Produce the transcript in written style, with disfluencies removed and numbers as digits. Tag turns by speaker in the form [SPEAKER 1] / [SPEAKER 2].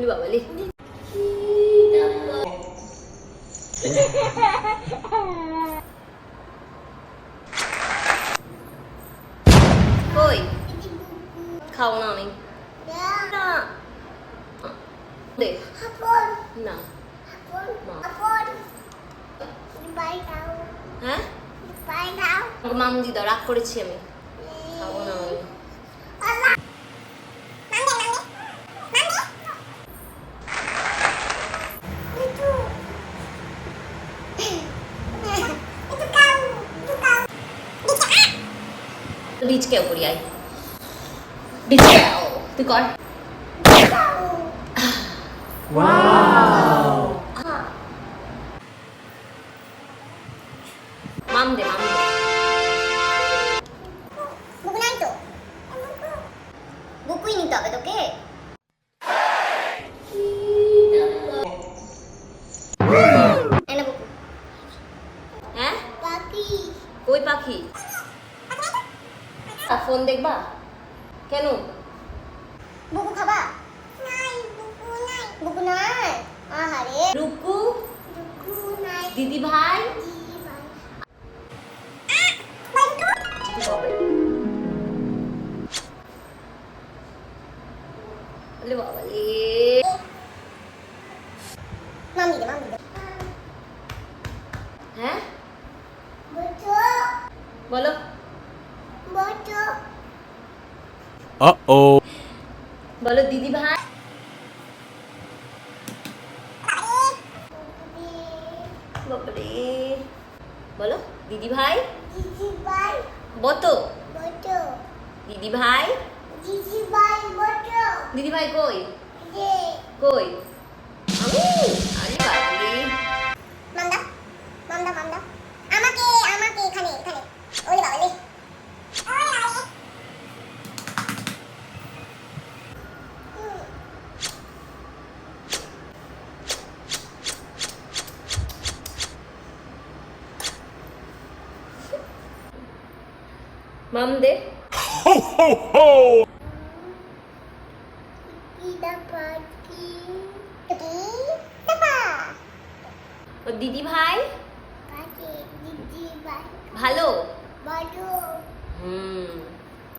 [SPEAKER 1] বাবালি কই খাও না আমি দে না হ্যাঁ মামু দিদা রাগ করেছি আমি খাবো না আমি রিচ কেউ করি আই রিচ কেউ তুই কর মাম দে বুকু নাই তো বুকুই নিতে হবে তোকে এনে বুকু হ্যাঁ পাখি কই পাখি ফোন দেখবা কেন বুকু খাবা বুকু নাই আহারে রুকু নাই দিদি ভাই বলে বাবালে মামি দে হ্যাঁ বলো বলো দিদি ভাই বাবারে বলো দিদি ভাই বতো দিদি ভাই দিদি ভাই কই কই আমি আরে বাবারে মামদা আমাকে এখানে ওরে বাবারে মাম দে
[SPEAKER 2] Ho, ho, ho!
[SPEAKER 1] ও দিদি ভাই ভালো